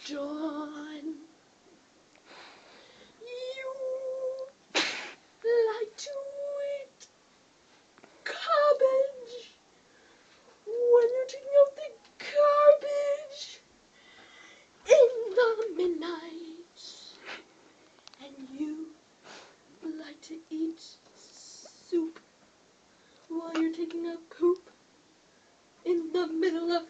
dawn. You like to eat cabbage when you're taking out the garbage in the midnight. And you like to eat soup while you're taking a poop in the middle of